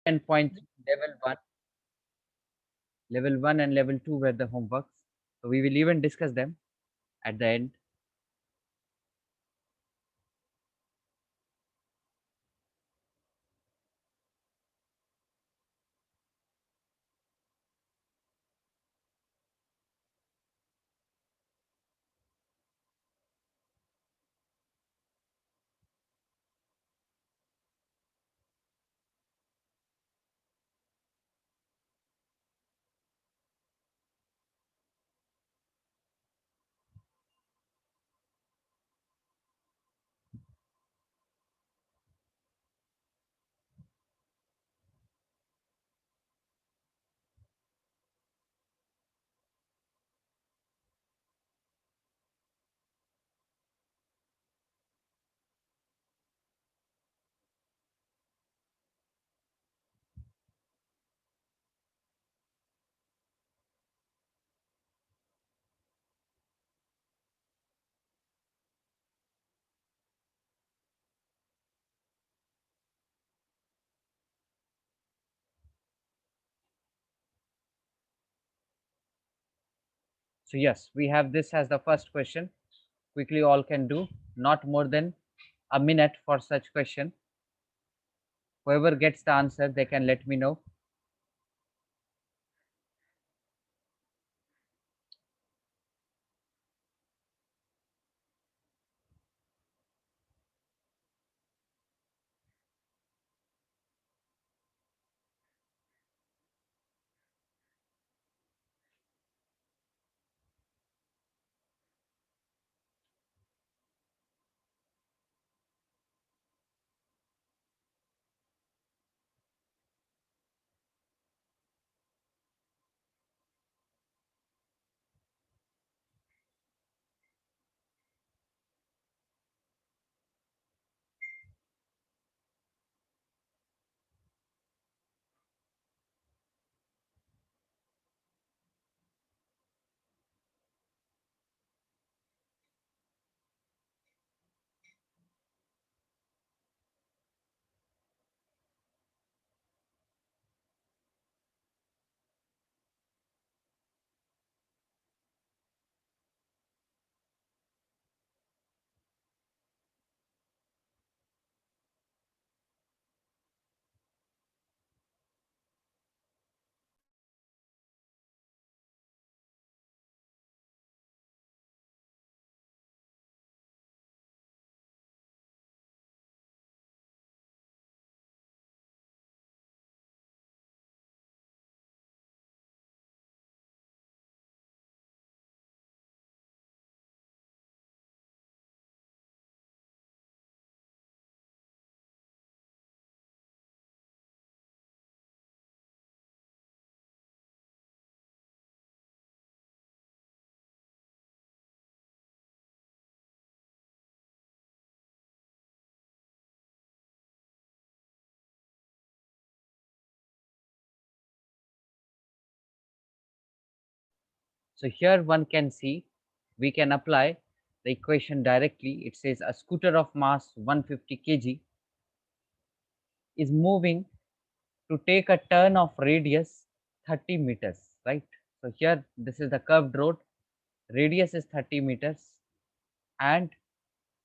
10.3 level 1 and level 2 were the homeworks. So we will even discuss them at the end. So yes, we have this as the first question. Quickly all can do, not more than a minute for such question. Whoever gets the answer, they can let me know. So here one can see, we can apply the equation directly. It says a scooter of mass 150 kg is moving to take a turn of radius 30 meters, right? So here this is the curved road, radius is 30 meters and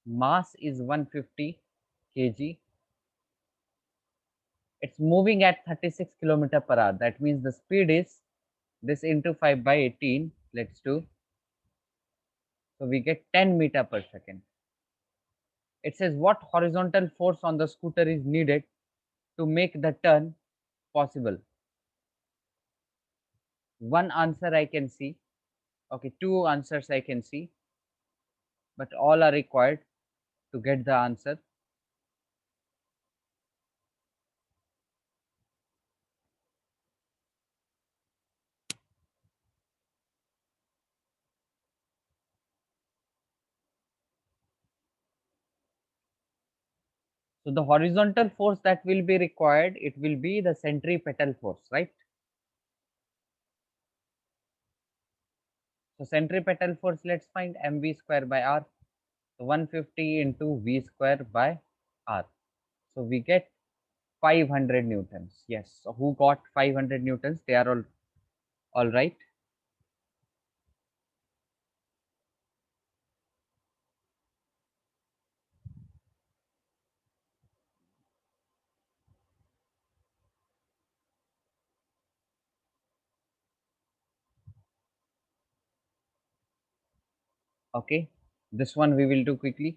mass is 150 kg. It's moving at 36 kilometer per hour. That means the speed is this into 5 by 18. Let's do. So we get 10 meter per second. It says what horizontal force on the scooter is needed to make the turn possible. One answer I can see. Okay, two answers I can see, but all are required to get the answer. So the horizontal force that will be required, it will be the centripetal force, right? So centripetal force, let's find mv square by r. So 150 into v square by r. So we get 500 newtons. Yes. So who got 500 newtons? They are all right. Okay. This one we will do quickly.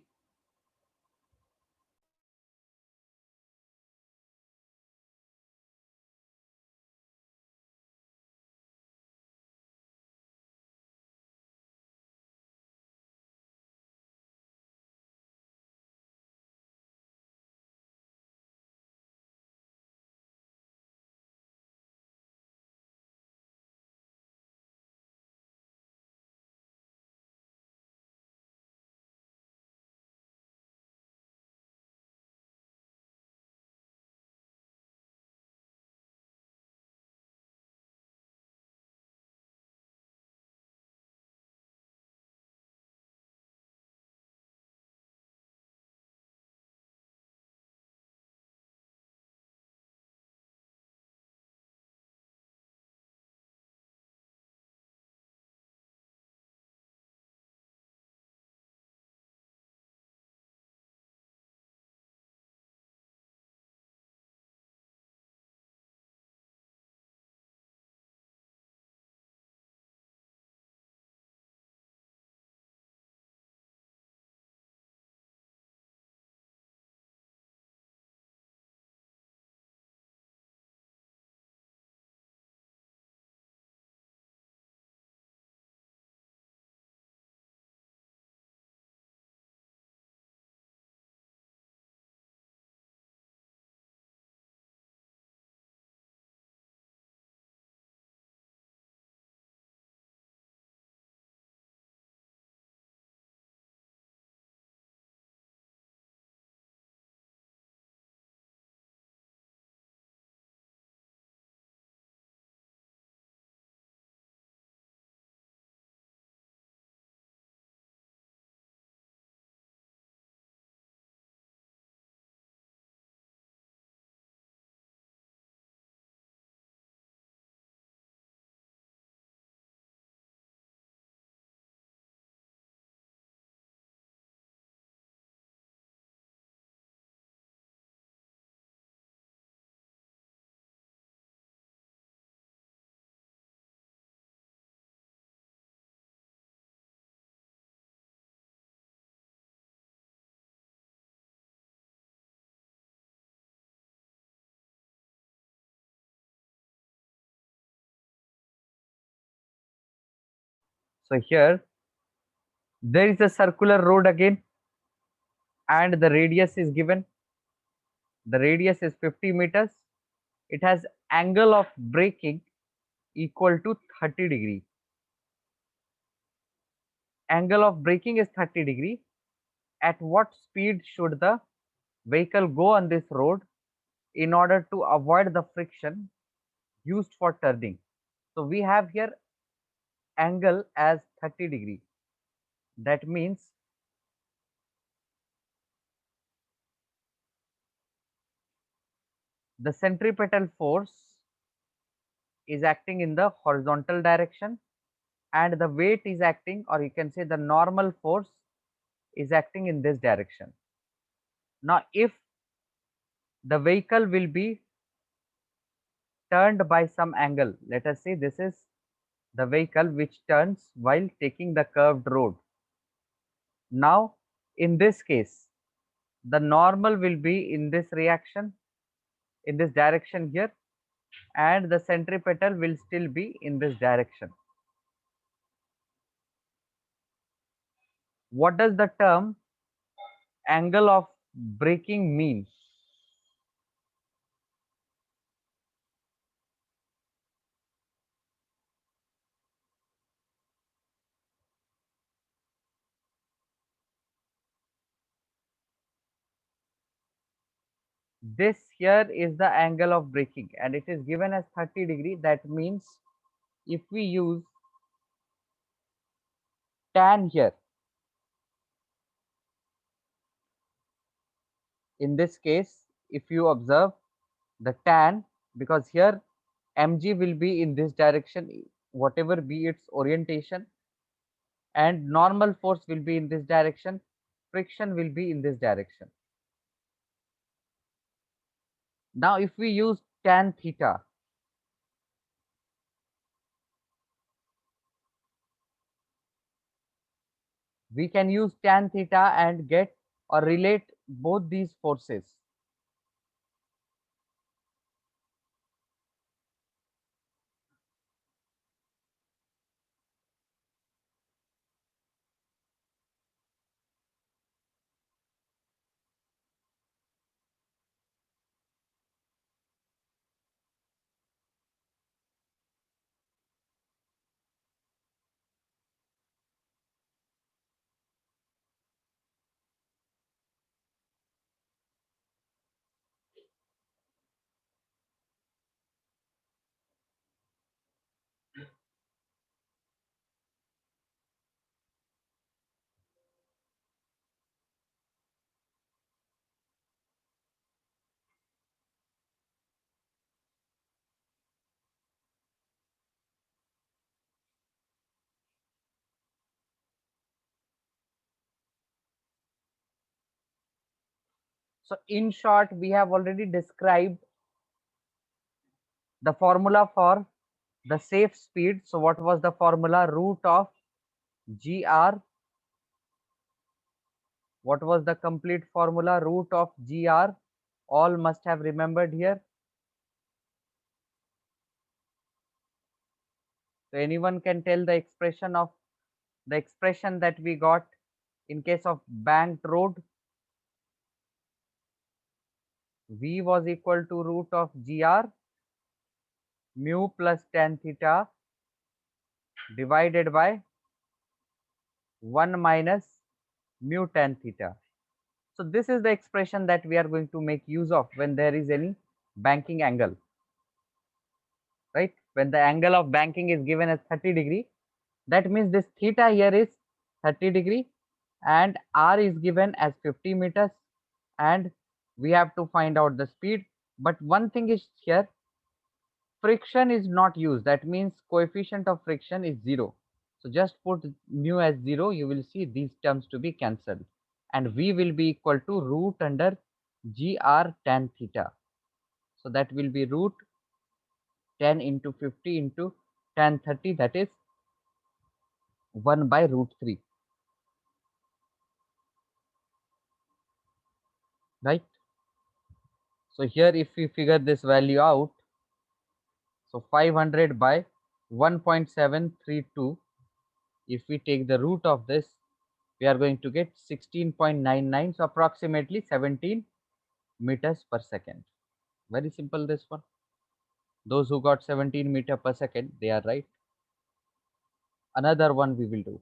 So here there is a circular road again, and the radius is given. The radius is 50 meters. It has angle of braking equal to 30 degree. Angle of braking is 30 degree. At what speed should the vehicle go on this road in order to avoid the friction used for turning? So we have here angle as 30 degree. That means the centripetal force is acting in the horizontal direction, and the weight is acting, or you can say the normal force is acting in this direction. Now if the vehicle will be turned by some angle, let us say this is the vehicle which turns while taking the curved road. Now in this case the normal will be in this reaction, in this direction here, and the centripetal will still be in this direction. What does the term angle of braking mean? This here is the angle of braking, and it is given as 30 degree. That means if we use tan here, in this case if you observe, the tan, because here mg will be in this direction, whatever be its orientation, and normal force will be in this direction, friction will be in this direction. Now if we use tan theta, we can use tan theta and get or relate both these forces. So in short, we have already described the formula for the safe speed. So what was the formula? Root of gr. What was the complete formula? Root of gr. All must have remembered here. So anyone can tell the expression that we got in case of banked road? V was equal to root of gr mu plus tan theta divided by 1 minus mu tan theta. So this is the expression that we are going to make use of when there is any banking angle, right? When the angle of banking is given as 30°, that means this theta here is 30° and r is given as 50 meters, and we have to find out the speed. But one thing is here, friction is not used. That means coefficient of friction is 0. So just put mu as 0, you will see these terms to be cancelled, and v will be equal to root under gr tan theta. So that will be root 10 into 50 into tan 30, that is 1 by root 3, right? So here if we figure this value out, so 500 by 1.732, if we take the root of this, we are going to get 16.99, so approximately 17 meters per second. Very simple, this one. Those who got 17 meter per second, they are right. Another one we will do.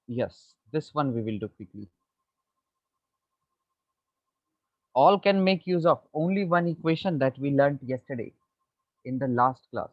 Yes, this one we will do quickly. All can make use of only one equation that we learned yesterday in the last class.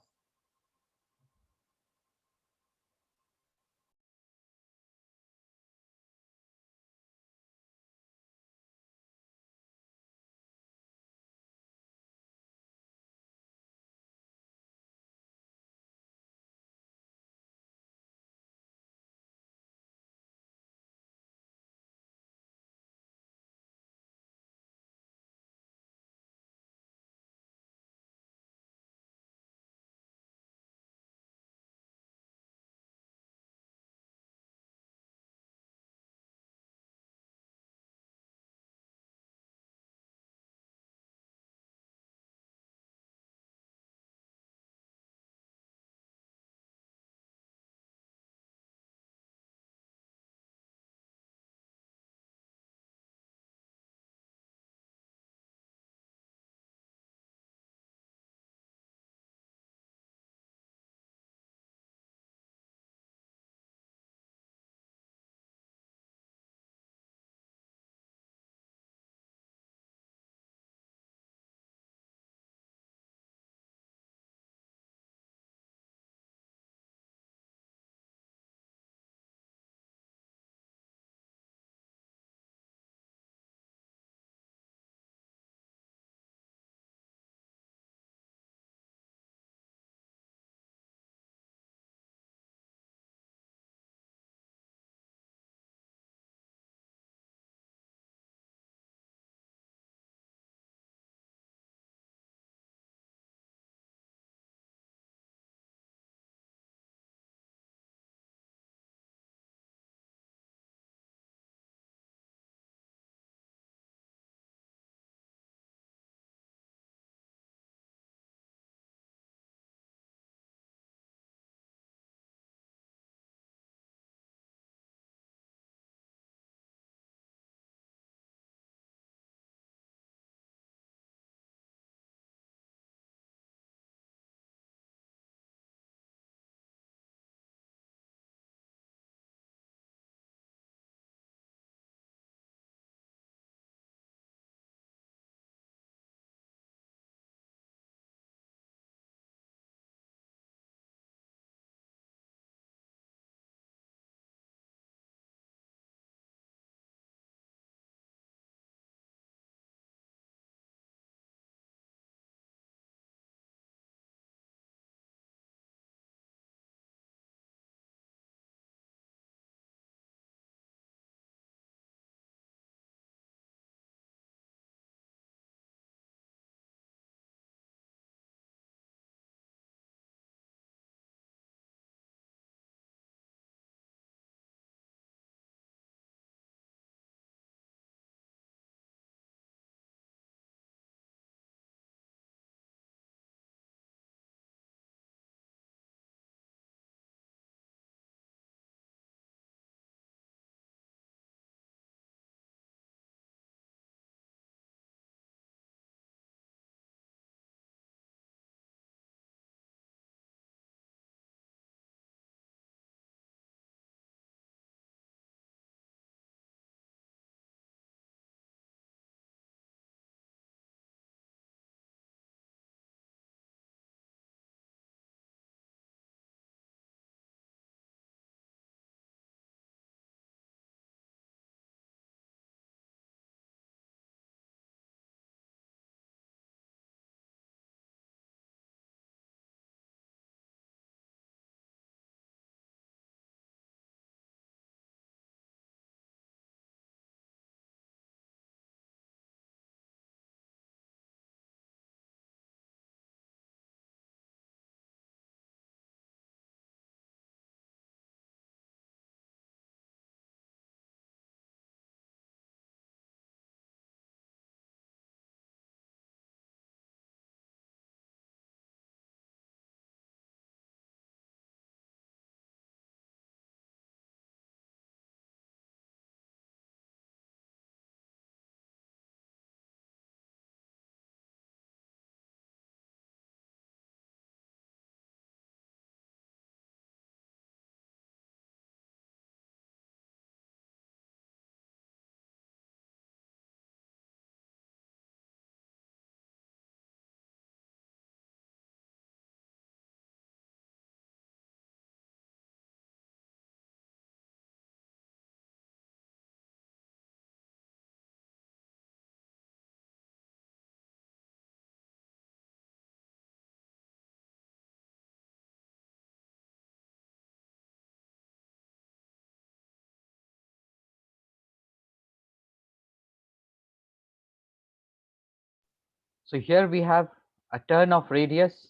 So here we have a turn of radius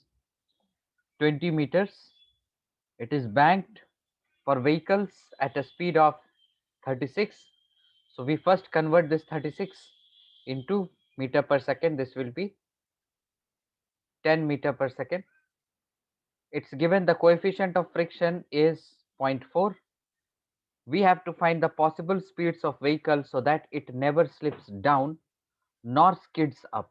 20 meters. It is banked for vehicles at a speed of 36. So we first convert this 36 into meter per second. This will be 10 meter per second. It's given the coefficient of friction is 0.4. We have to find the possible speeds of vehicle so that it never slips down nor skids up.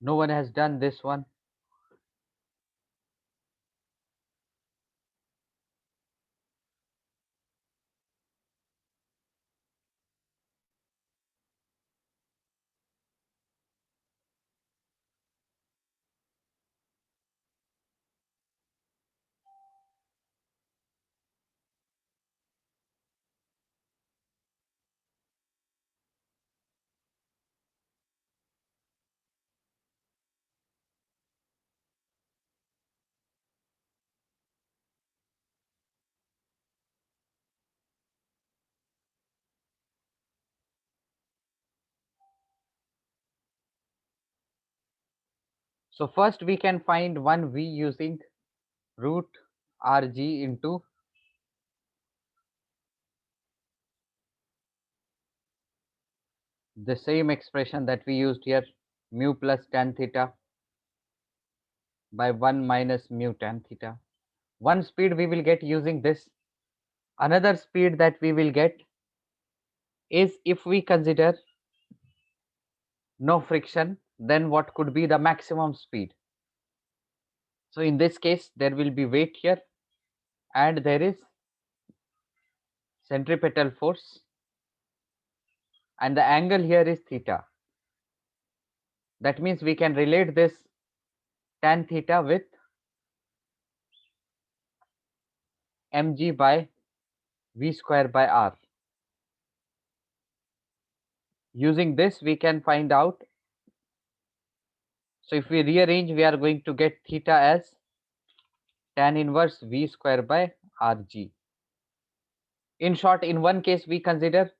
No one has done this one. So first we can find one V using root Rg into the same expression that we used here, mu plus tan theta by 1 minus mu tan theta. One speed we will get using this. Another speed that we will get is if we consider no friction, then what could be the maximum speed? So in this case, there will be weight here and there is centripetal force and the angle here is theta. That means we can relate this tan theta with mg by v square by r. Using this, we can find out. So if we rearrange, we are going to get theta as tan inverse v square by rg. In short, in one case we consider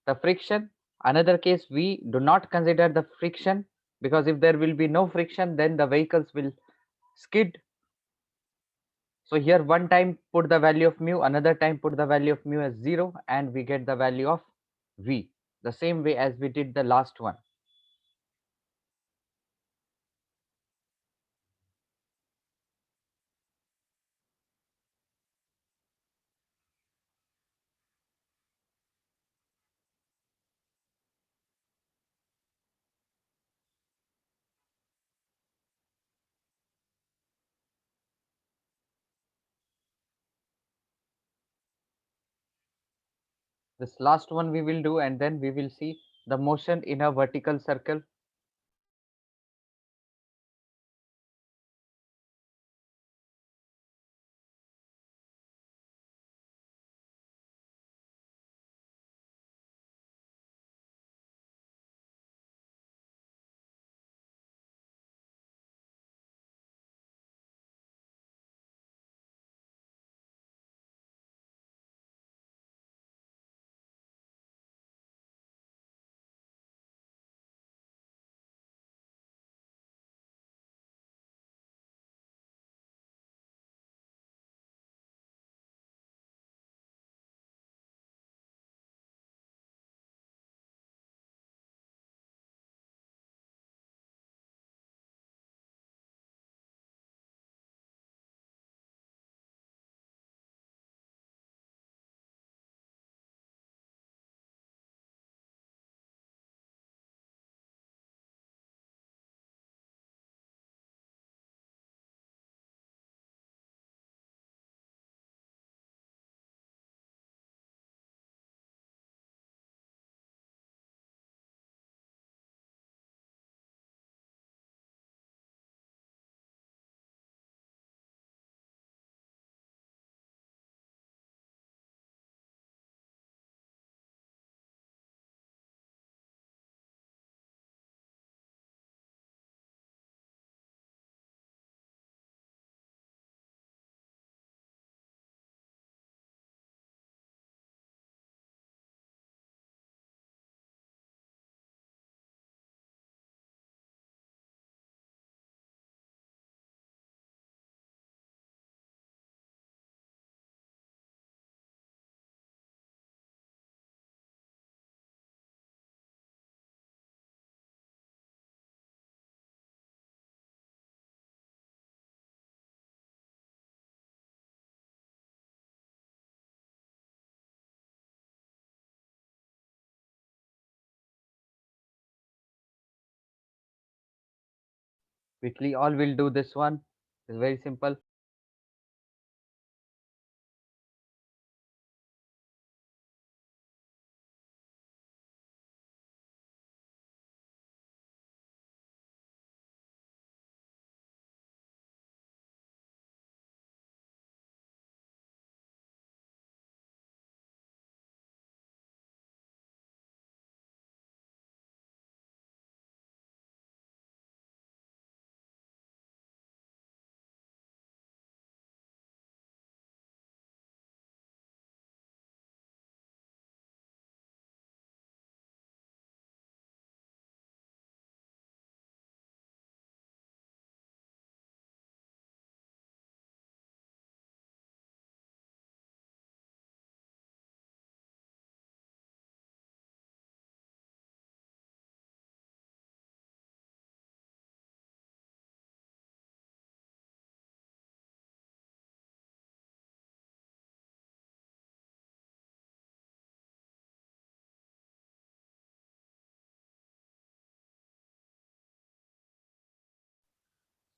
the friction, another case we do not consider the friction, because if there will be no friction, then the vehicles will skid. So here one time put the value of mu, another time put the value of mu as 0, and we get the value of v, the same way as we did the last one. This last one we will do, and then we will see the motion in a vertical circle. We all will do this one. It's very simple.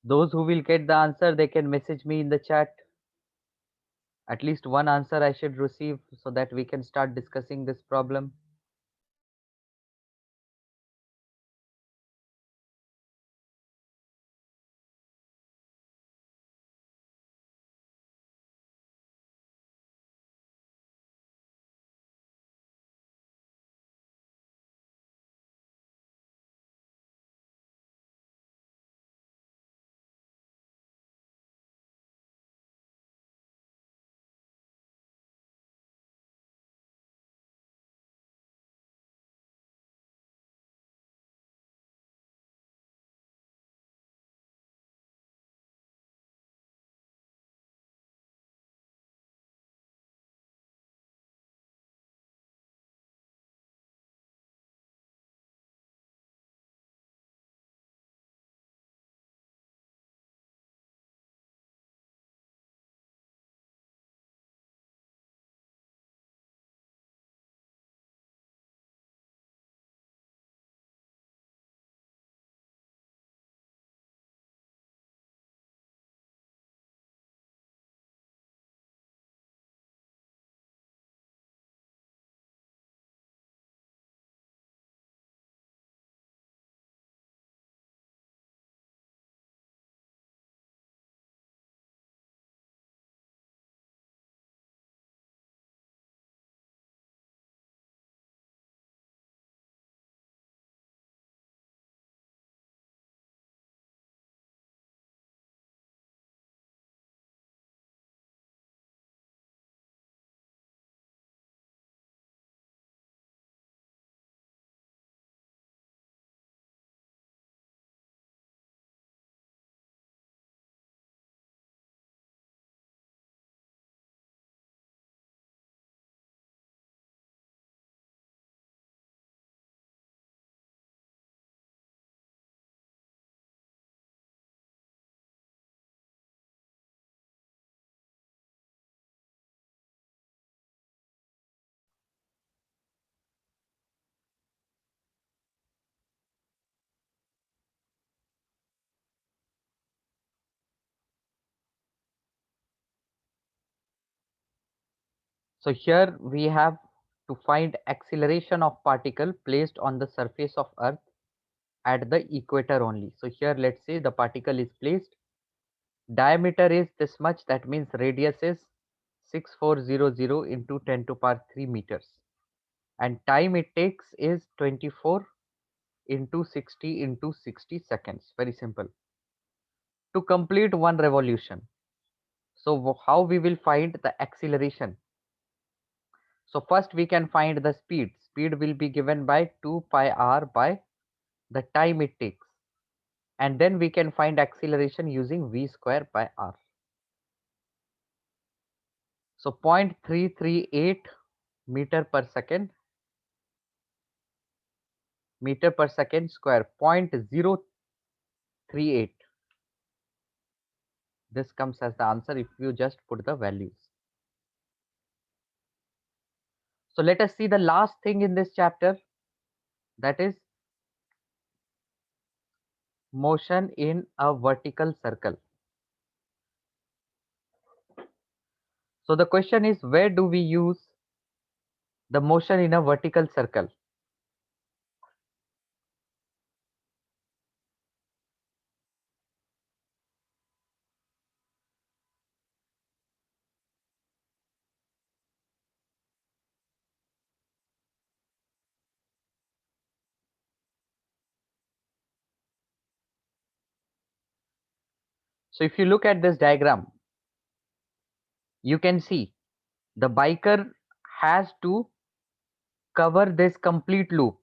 Those who will get the answer, they can message me in the chat. At least one answer I should receive so that we can start discussing this problem. So here we have to find acceleration of particle placed on the surface of Earth at the equator only. So here let's say the particle is placed, diameter is this much, that means radius is 6400 into 10 to power 3 meters, and time it takes is 24 into 60 into 60 seconds. Very simple. To complete one revolution. So how we will find the acceleration? So first we can find the speed. Speed will be given by 2 pi r by the time it takes. And then we can find acceleration using v square by r. So 0.338 meter per second square, 0.038. This comes as the answer if you just put the values. So let us see the last thing in this chapter, that is motion in a vertical circle. So the question is, where do we use the motion in a vertical circle? So if you look at this diagram, you can see the biker has to cover this complete loop.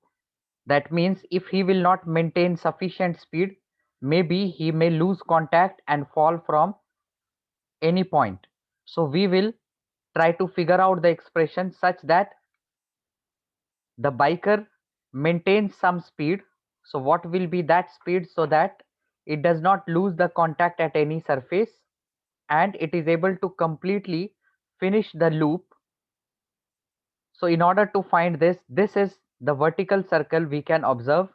That means if he will not maintain sufficient speed, maybe he may lose contact and fall from any point. So we will try to figure out the expression such that the biker maintains some speed. So what will be that speed so that it does not lose the contact at any surface and it is able to completely finish the loop. So in order to find this, this is the vertical circle we can observe.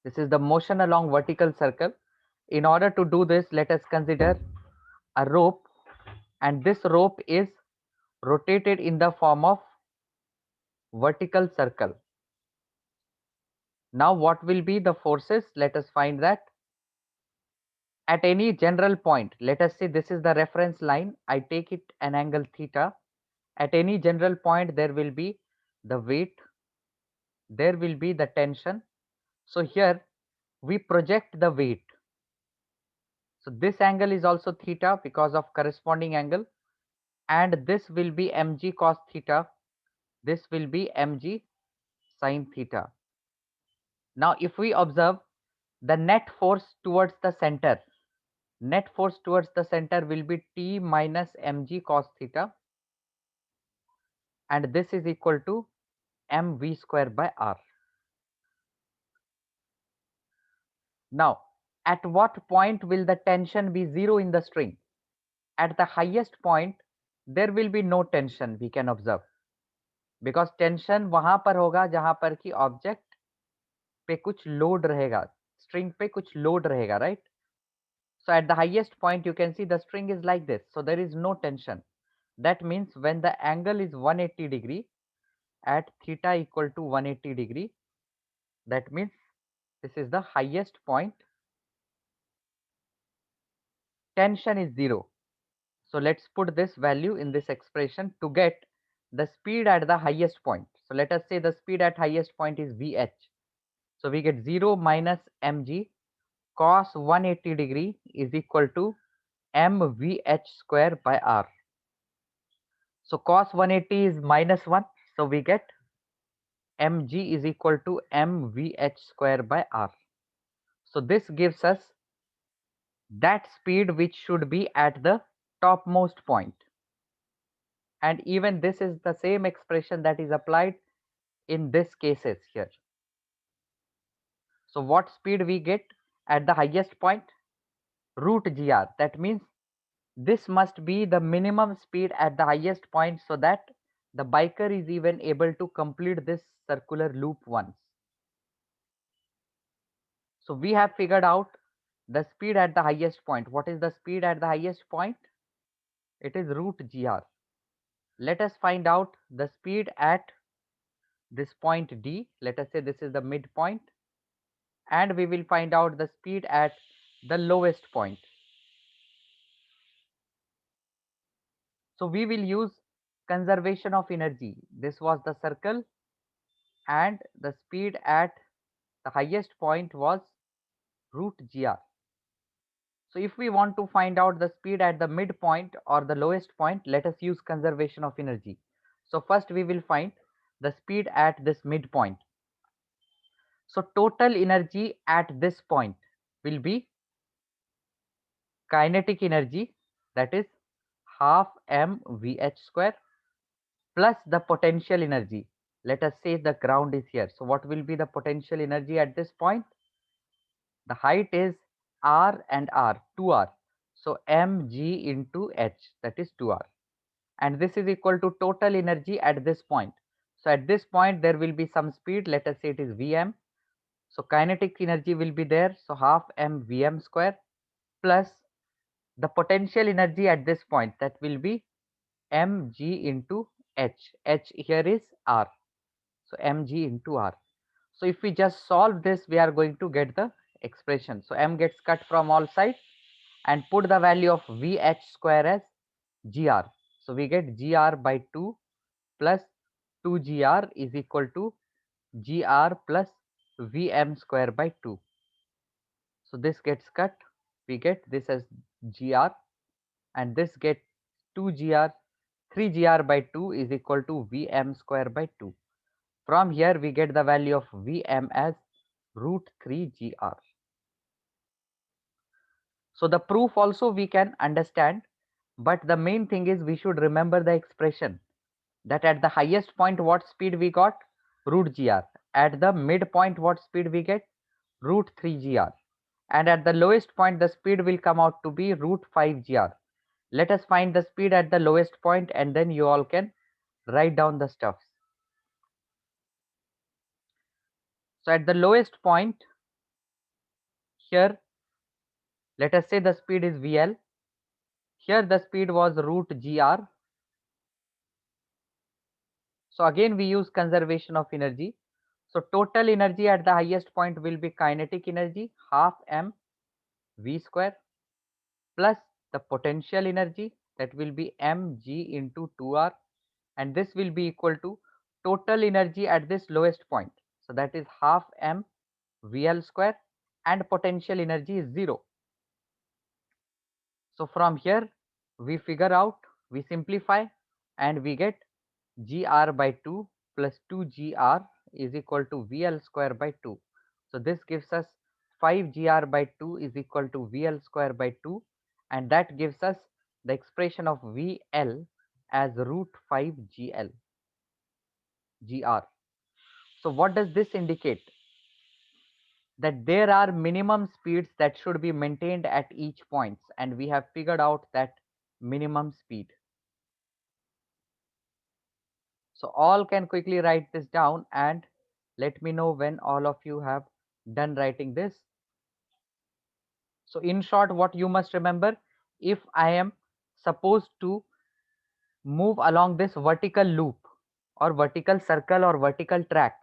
This is the motion along vertical circle. In order to do this, let us consider a rope, and this rope is rotated in the form of vertical circle. Now what will be the forces? Let us find that. At any general point, let us say this is the reference line, I take it an angle theta. At any general point there will be the weight, there will be the tension. So here we project the weight. So this angle is also theta because of corresponding angle, and this will be mg cos theta, this will be mg sin theta. Now if we observe the net force towards the center, net force towards the center will be T minus mg cos theta, and this is equal to mv square by r. Now at what point will the tension be zero in the string? At the highest point there will be no tension, we can observe, because tension वहां पर होगा जहां पर कि object पे कुछ load रहेगा, string पे कुछ लोड रहेगा, right? So at the highest point you can see the string is like this, so there is no tension. That means when the angle is 180 degree at theta equal to 180 degree, that means this is the highest point, tension is zero. So let's put this value in this expression to get the speed at the highest point. So let us say the speed at highest point is Vh. So we get 0 minus mg cos 180 degree is equal to mvh square by r. So cos 180 is minus 1. So we get mg is equal to mvh square by r. So this gives us that speed which should be at the topmost point. And even this is the same expression that is applied in this cases here. So what speed we get at the highest point? Root gr. That means this must be the minimum speed at the highest point so that the biker is even able to complete this circular loop once. So we have figured out the speed at the highest point. What is the speed at the highest point? It is root gr. Let us find out the speed at this point D. Let us say this is the midpoint, and we will find out the speed at the lowest point. So we will use conservation of energy. This was the circle, and the speed at the highest point was root gr. So if we want to find out the speed at the midpoint or the lowest point, let us use conservation of energy. So first we will find the speed at this midpoint. So total energy at this point will be kinetic energy, that is half mvh square, plus the potential energy. Let us say the ground is here. So what will be the potential energy at this point? The height is r and r, 2r. So mg into h, that is 2r. And this is equal to total energy at this point. So at this point there will be some speed, let us say it is vm. So kinetic energy will be there. So half m Vm square plus the potential energy at this point, that will be mg into h. H here is r. So mg into r. So if we just solve this, we are going to get the expression. So m gets cut from all sides and put the value of Vh square as gr. So we get gr by 2 plus 2gr is equal to gr plus Vm square by 2. So this gets cut, we get this as gr, and this get 2gr, 3gr by 2 is equal to Vm square by 2. From here we get the value of Vm as root 3 gr. So the proof also we can understand, but the main thing is we should remember the expression that at the highest point what speed we got, root gr, at the midpoint what speed we get, root 3 gr, and at the lowest point the speed will come out to be root 5 gr. Let us find the speed at the lowest point and then you all can write down the stuffs. So at the lowest point here, let us say the speed is VL. Here the speed was root GR. So again we use conservation of energy. So total energy at the highest point will be kinetic energy half m V square plus the potential energy, that will be mg into 2r, and this will be equal to total energy at this lowest point. So that is half m VL square, and potential energy is 0. So from here we figure out, we simplify, and we get gr by 2 plus 2gr is equal to VL square by 2. So this gives us 5gr by 2 is equal to VL square by 2, and that gives us the expression of VL as root 5 gr. So what does this indicate? That there are minimum speeds that should be maintained at each points, and we have figured out that minimum speed. So all can quickly write this down and let me know when all of you have done writing this. So in short, what you must remember, if I am supposed to move along this vertical loop or vertical circle or vertical track,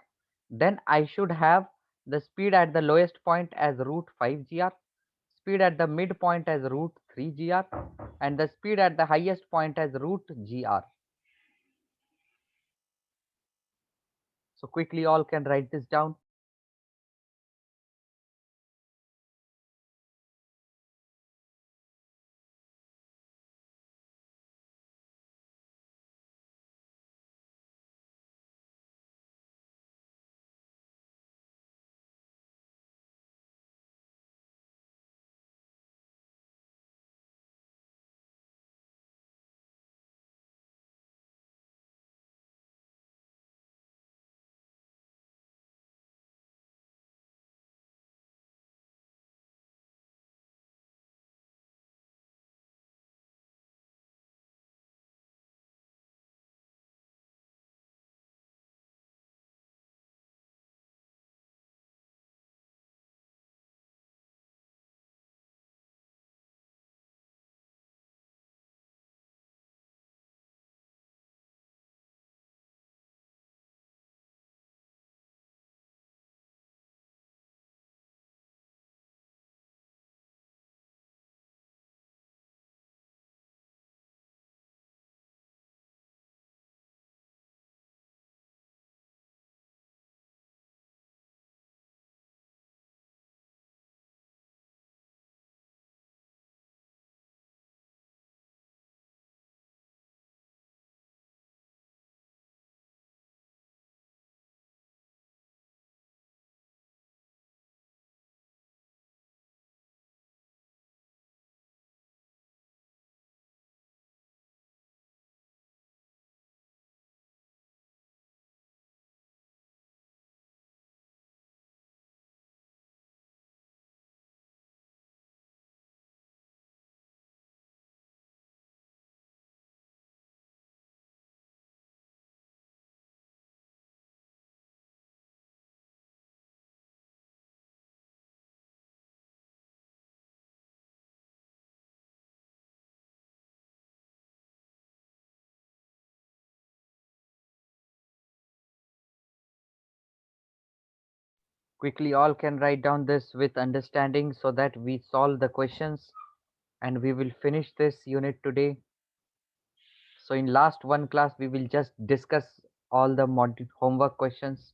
then I should have the speed at the lowest point as root 5 gr, speed at the midpoint as root 3 gr, and the speed at the highest point as root gr. So quickly all can write this down. Quickly, all can write down this with understanding so that we solve the questions and we will finish this unit today. So in last one class, we will just discuss all the homework questions.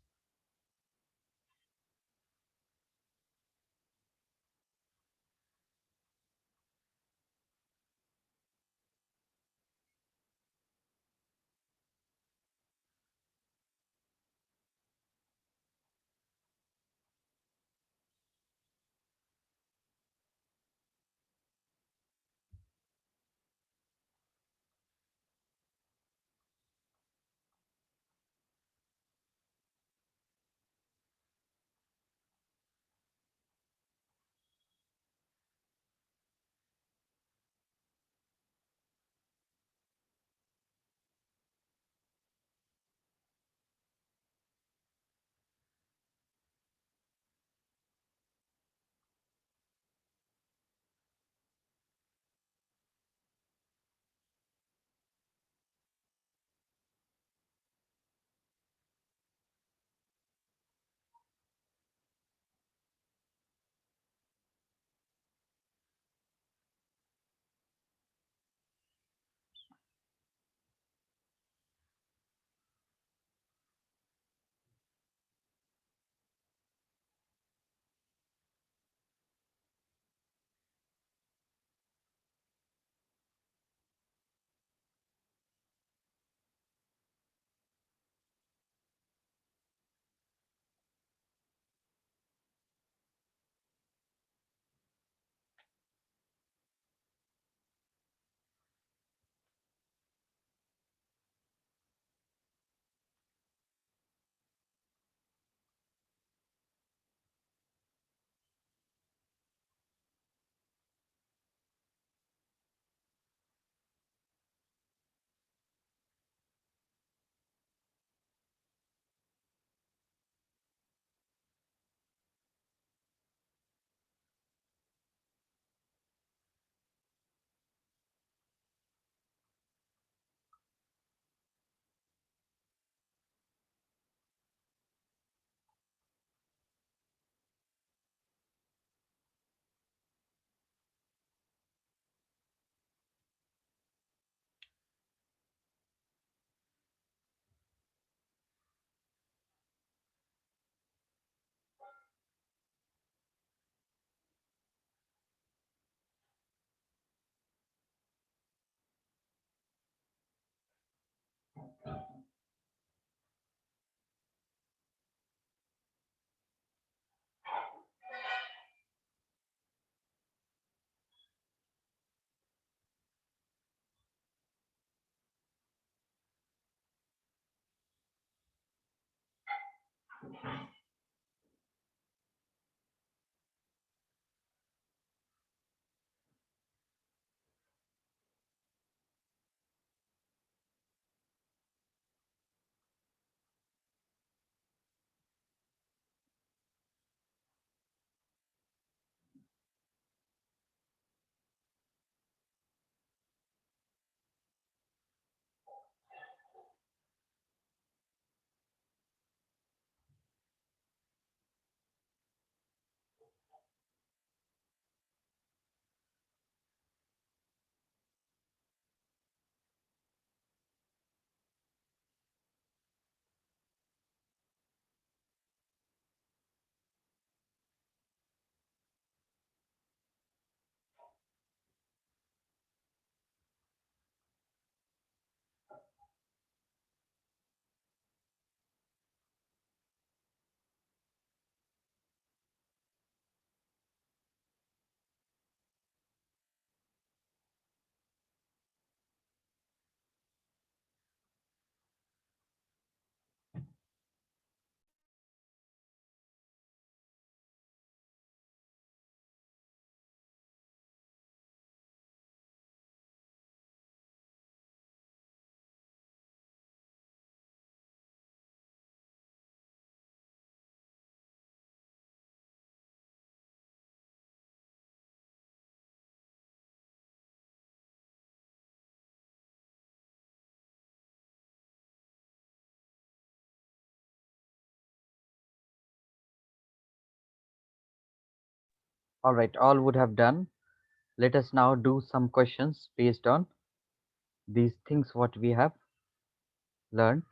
All right, all would have done. Let us now do some questions based on these things what we have learned.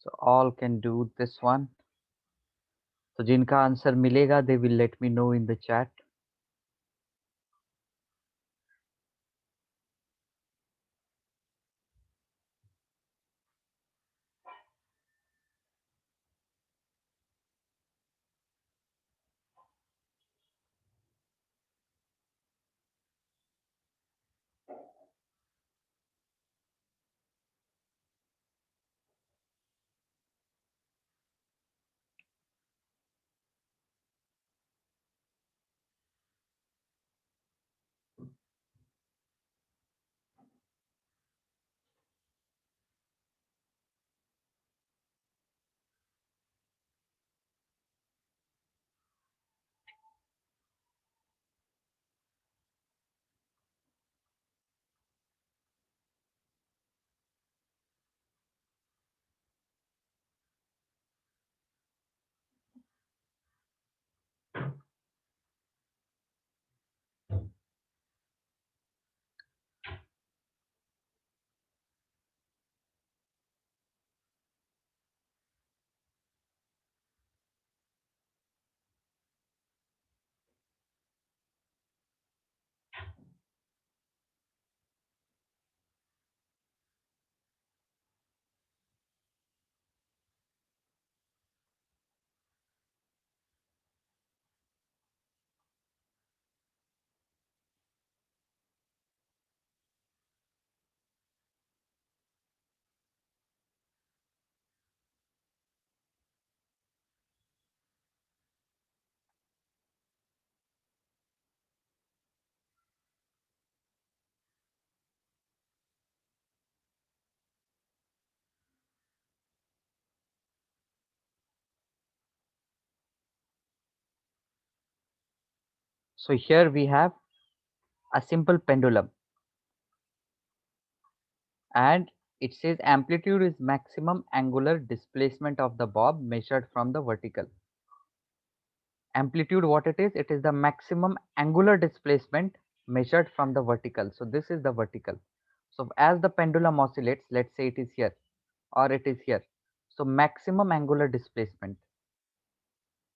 So all can do this one. So जिनका answer मिलेगा they will let me know in the chat. So here we have a simple pendulum and it says amplitude is maximum angular displacement of the bob measured from the vertical. Amplitude what it is the maximum angular displacement measured from the vertical. So this is the vertical. So as the pendulum oscillates, let's say it is here or it is here. So maximum angular displacement,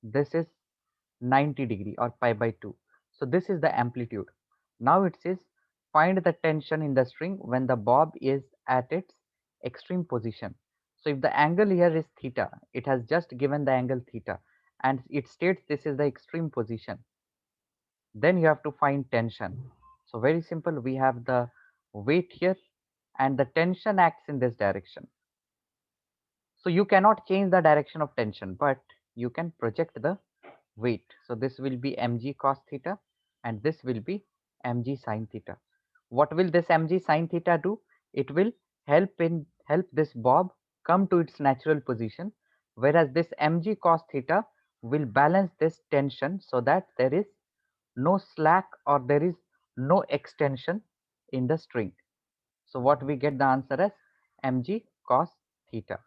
this is 90 degree or pi by 2. So this is the amplitude. Now it says find the tension in the string when the bob is at its extreme position. So if the angle here is theta, it has just given the angle theta and it states this is the extreme position. Then you have to find tension. So very simple, we have the weight here and the tension acts in this direction. So you cannot change the direction of tension, but you can project the weight. So this will be mg cos theta and this will be mg sin theta. What will this mg sin theta do? It will help this bob come to its natural position, whereas this mg cos theta will balance this tension so that there is no slack or there is no extension in the string. So what we get the answer as mg cos theta.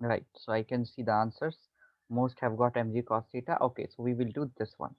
Right, so I can see the answers. Most have got mg cos theta. Okay, so we will do this one.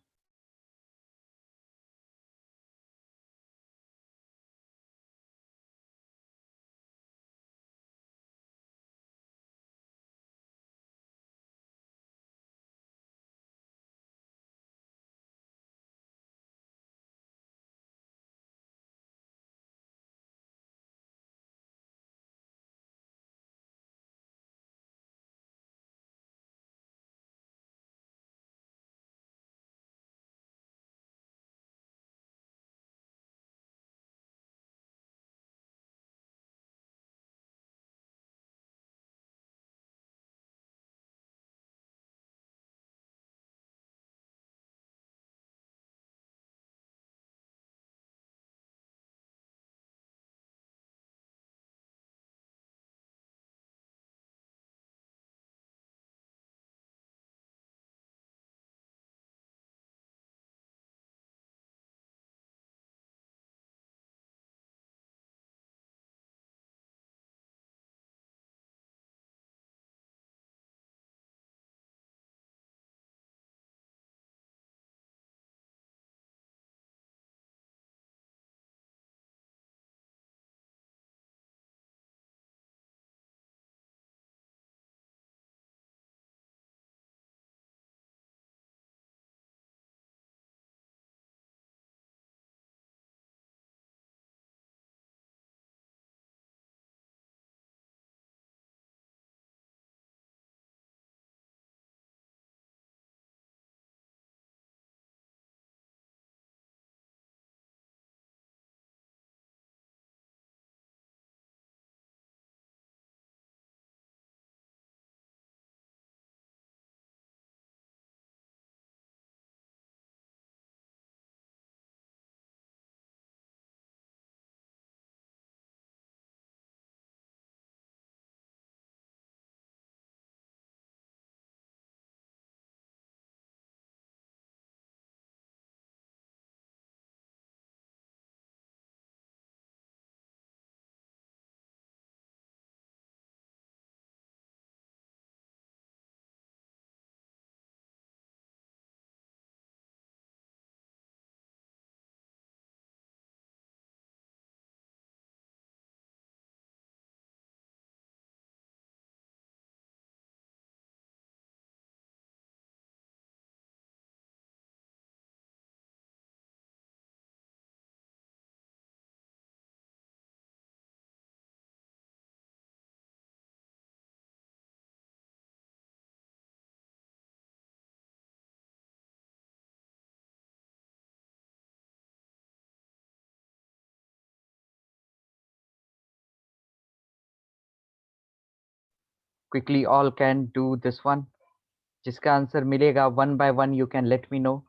Quickly, all can do this one. जिसका answer मिलेगा, one by one you can let me know.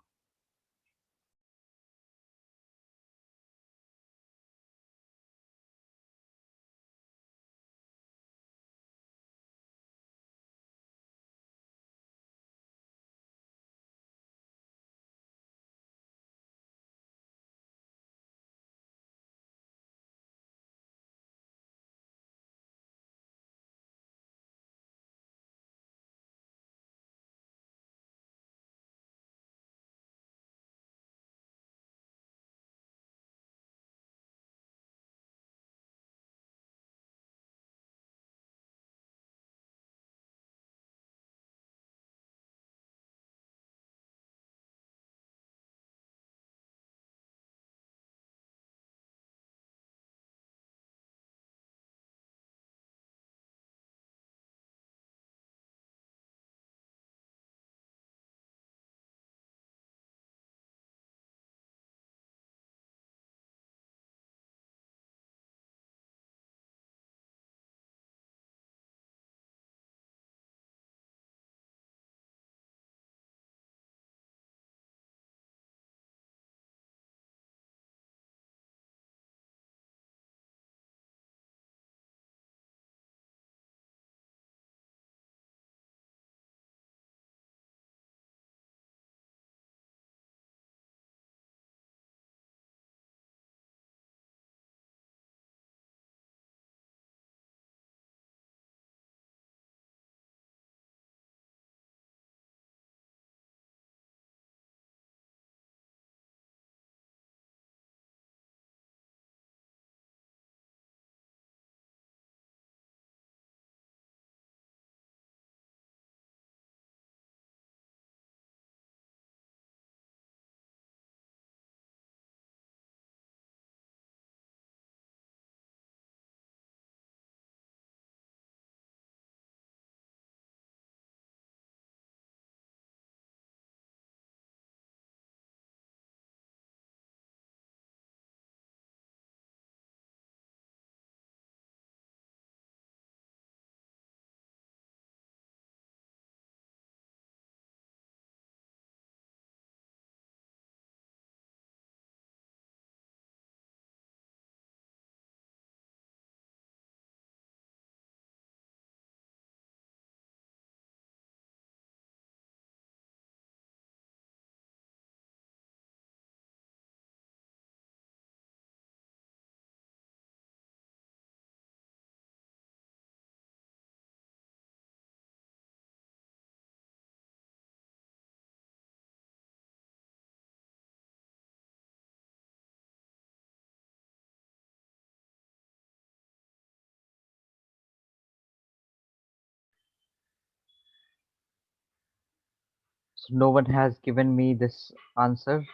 So no one has given me this answer.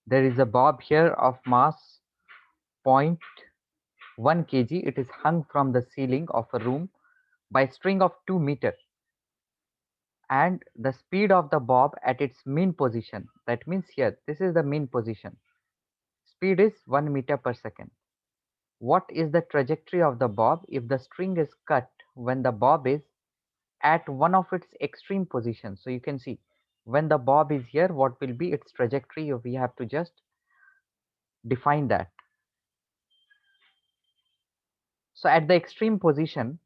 There is a bob here of mass 0.1 kg. It is hung from the ceiling of a room by string of 2 meter, and the speed of the bob at its mean position, that means here this is the mean position, speed is 1 meter per second. What is the trajectory of the bob if the string is cut when the bob is at one of its extreme positions? So you can see when the bob is here, what will be its trajectory? We have to just define that. So at the extreme position,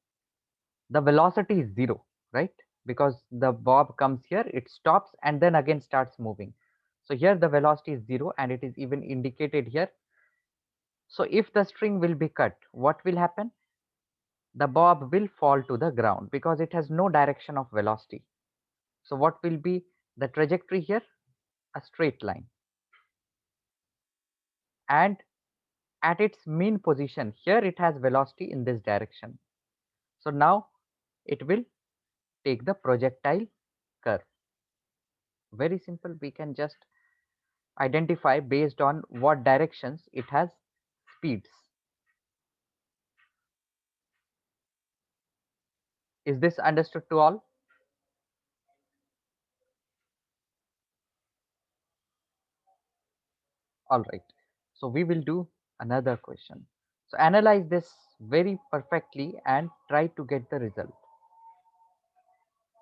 the velocity is 0, right? Because the bob comes here, it stops and then again starts moving. So here the velocity is 0 and it is even indicated here. So if the string will be cut, what will happen? The bob will fall to the ground because it has no direction of velocity. So what will be the trajectory here? A straight line. And at its mean position, here it has velocity in this direction. So now it will take the projectile curve. Very simple, we can just identify based on what directions it has speeds. Is this understood to all? All right. So we will do another question. So analyze this very perfectly and try to get the result.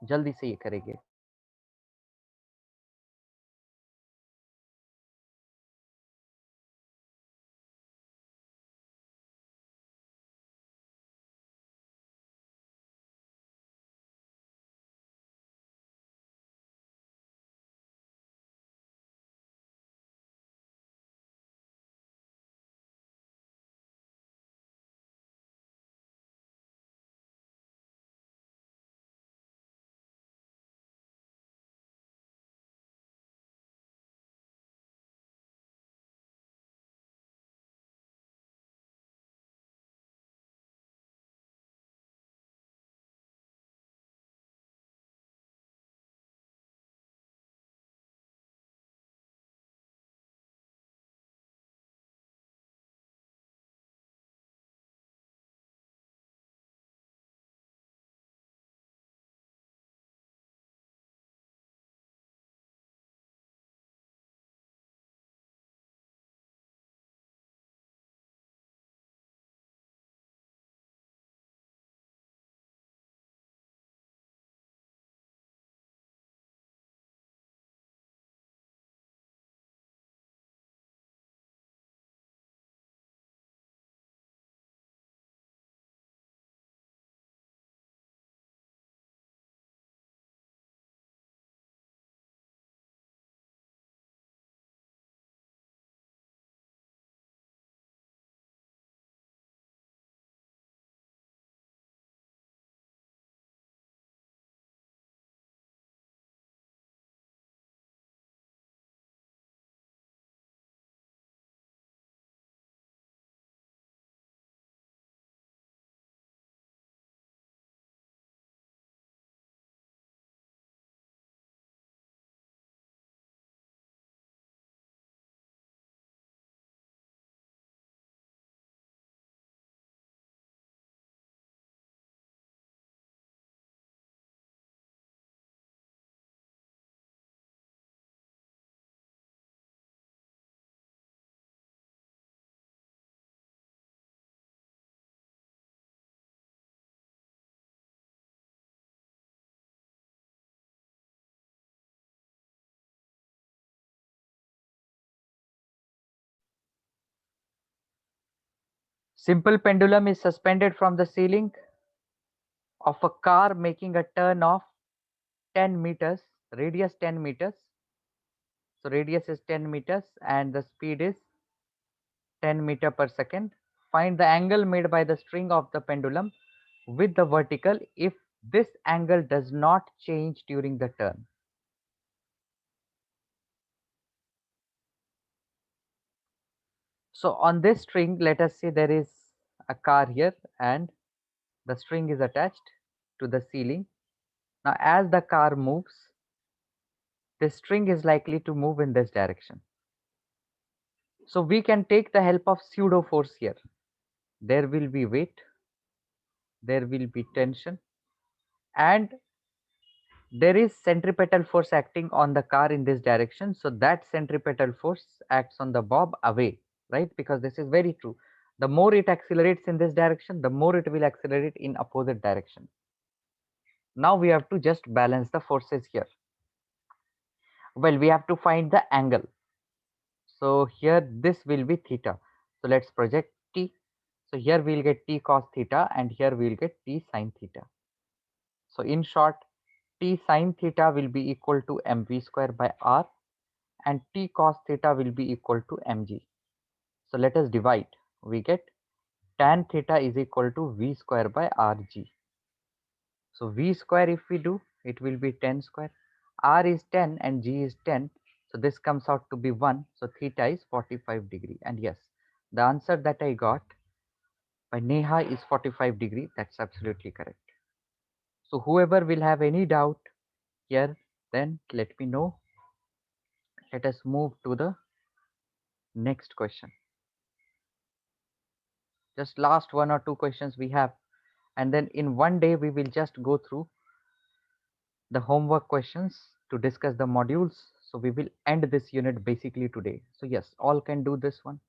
जल्दी से ये करेंगे। Simple pendulum is suspended from the ceiling of a car making a turn of 10 meters, radius 10 meters. So radius is 10 meters and the speed is 10 meter per second. Find the angle made by the string of the pendulum with the vertical if this angle does not change during the turn. So on this string, let us say there is a car here and the string is attached to the ceiling. Now as the car moves, the string is likely to move in this direction. So we can take the help of pseudo force here. There will be weight, there will be tension, and there is centripetal force acting on the car in this direction. So that centripetal force acts on the bob away, right? Because this is very true. The more it accelerates in this direction, the more it will accelerate in opposite direction. Now we have to just balance the forces here. Well, we have to find the angle. So here this will be theta. So let's project t. So here we'll get t cos theta and here we'll get t sin theta. So in short, t sin theta will be equal to mv square by r and t cos theta will be equal to mg. So let us divide. We get tan theta is equal to v square by rg. So v square if we do, it will be 10 square. R is 10 and g is 10. So this comes out to be 1. So theta is 45 degree. And yes, the answer that I got by Neha is 45 degree. That's absolutely correct. So whoever will have any doubt here, then let me know. Let us move to the next question. Just last one or two questions we have, and then in one day we will just go through the homework questions to discuss the modules. So we will end this unit basically today. So yes, all can do this one.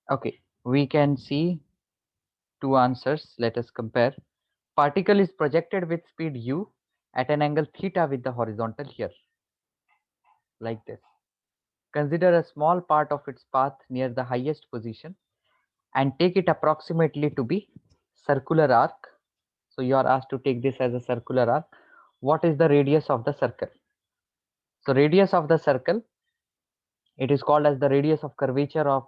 Okay, we can see two answers. Let us compare. Particle is projected with speed u at an angle theta with the horizontal here, like this. Consider a small part of its path near the highest position and take it approximately to be circular arc. So you are asked to take this as a circular arc. What is the radius of the circle? So radius of the circle, it is called as the radius of curvature of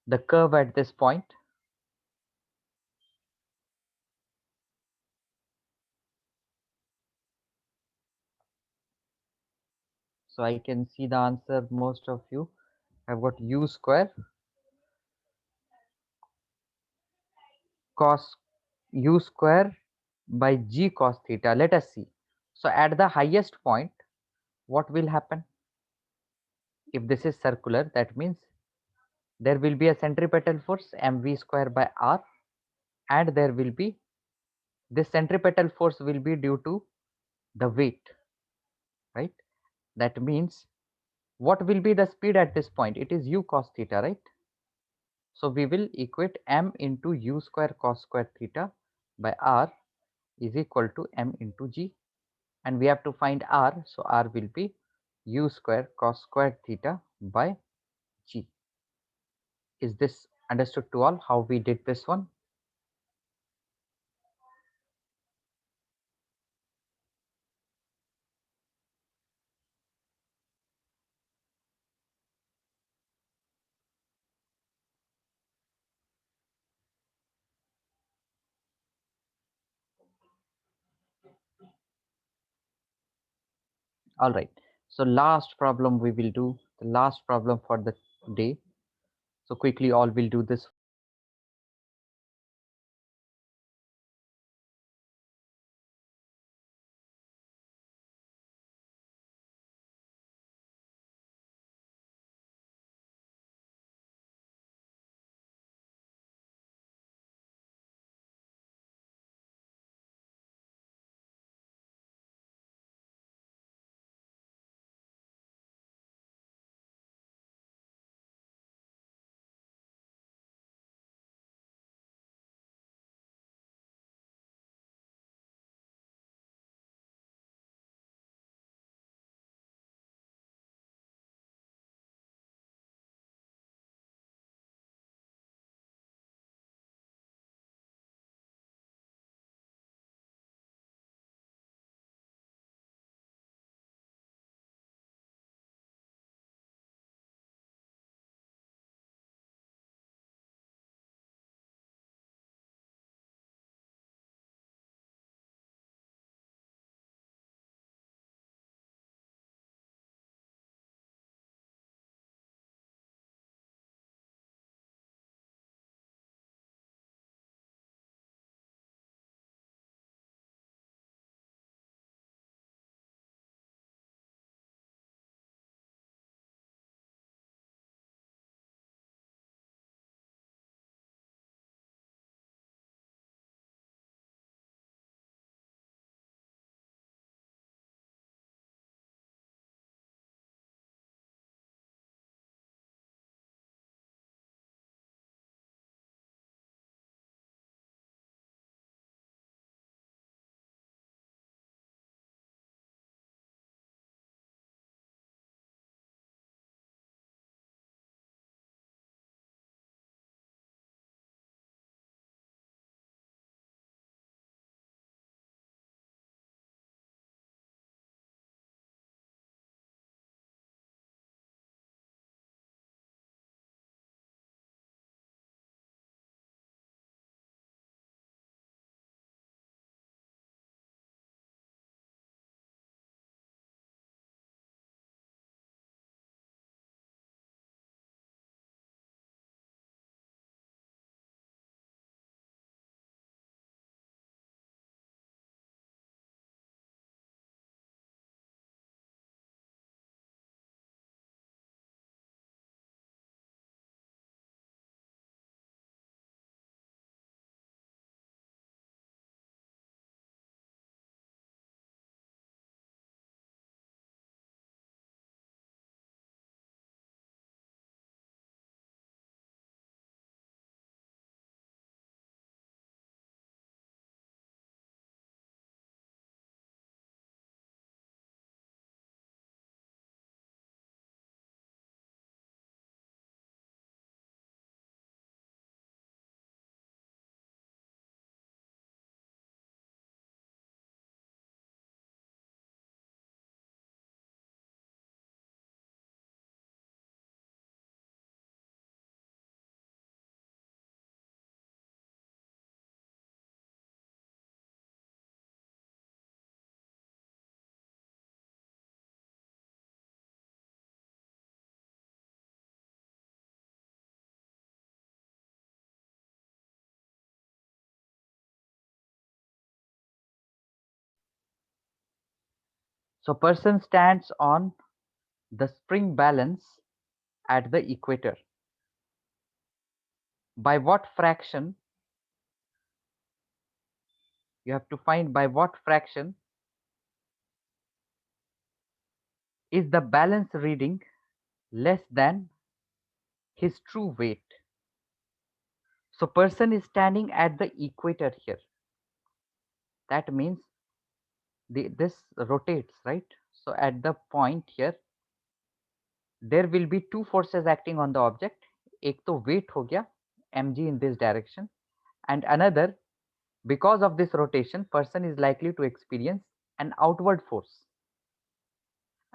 the curve at this point. So I can see the answer, most of you have got u square cos u square by g cos theta. Let us see. So at the highest point, what will happen? If this is circular, that means there will be a centripetal force mv square by r, and there will be this centripetal force will be due to the weight, right? That means what will be the speed at this point? It is u cos theta, right? So we will equate m into u square cos square theta by r is equal to m into g, and we have to find r, so r will be u square cos square theta by g. Is this understood to all how we did this one? All right, so last problem we will do, the last problem for the day. So quickly all will do this. So person stands on the spring balance at the equator. By what fraction? You have to find by what fraction is the balance reading less than his true weight. So person is standing at the equator here. That means this rotates, right? So at the point here, there will be two forces acting on the object. एक तो weight हो गया mg in this direction, and another, because of this rotation, person is likely to experience an outward force,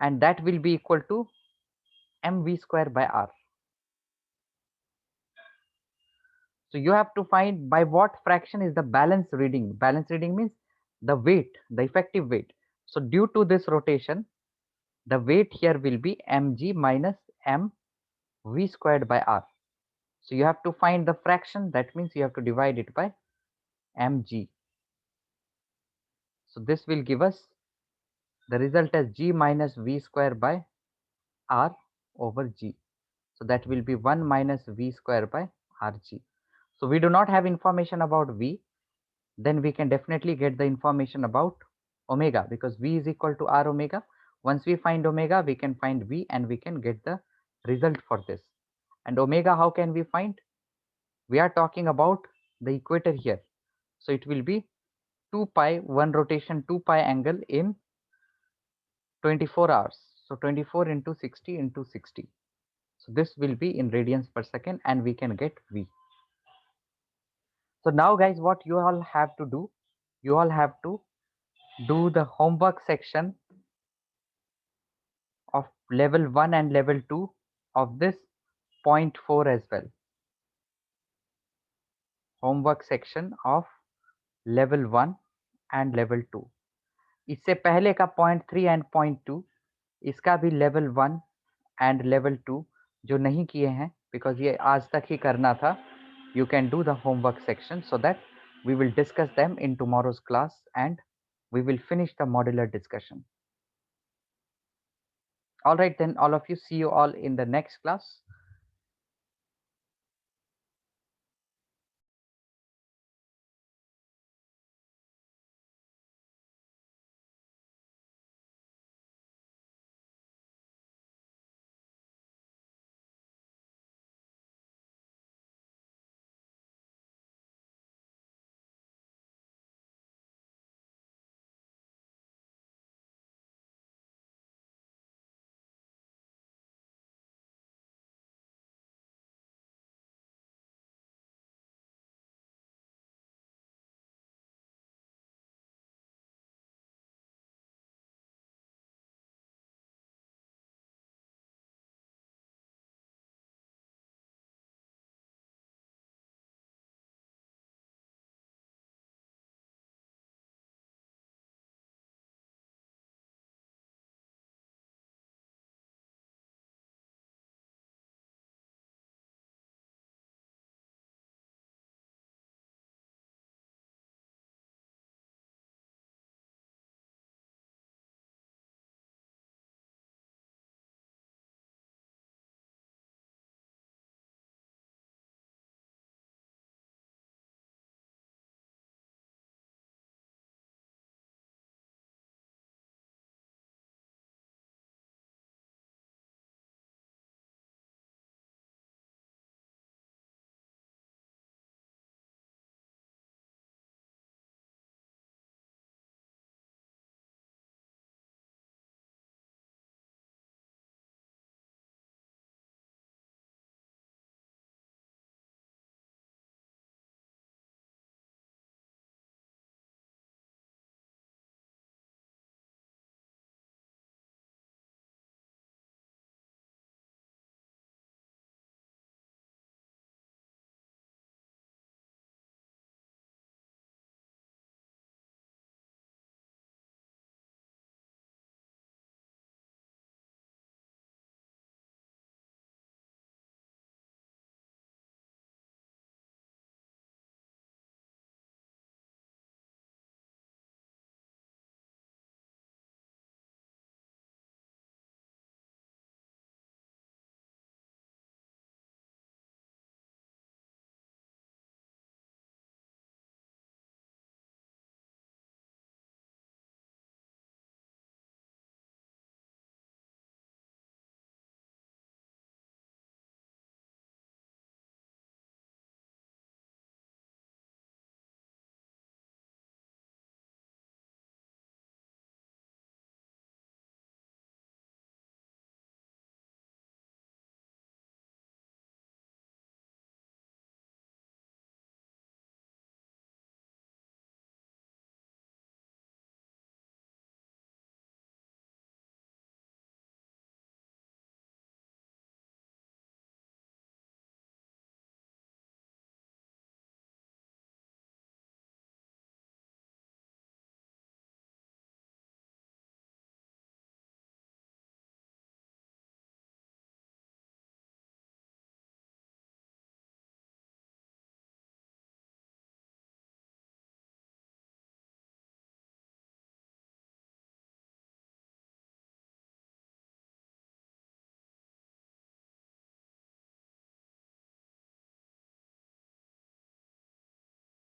and that will be equal to mv square by r. So you have to find by what fraction is the balance reading. Balance reading means the weight, the effective weight. So due to this rotation, the weight here will be mg minus mv squared by r. So you have to find the fraction. That means you have to divide it by mg. So this will give us the result as g minus v square by r over g. So that will be 1 minus v square by rg. So we do not have information about v. Then we can definitely get the information about omega, because v is equal to r omega. Once we find omega, we can find v and we can get the result for this. And omega, how can we find? We are talking about the equator here. So it will be 2 pi, one rotation 2 pi angle in 24 hours. So 24 into 60 into 60. So this will be in radians per second, and we can get v. So now guys, what you all have to do, you all have to do the homework section of level 1 and level 2 of this point 4 as well. Homework section of level 1 and level 2. इससे पहले का point 3 and point 2, इसका भी level 1 and level 2 जो नहीं किए हैं, because ये आज तक ही करना था, you can do the homework section so that we will discuss them in tomorrow's class and we will finish the modular discussion. All right, then all of you, see you all in the next class.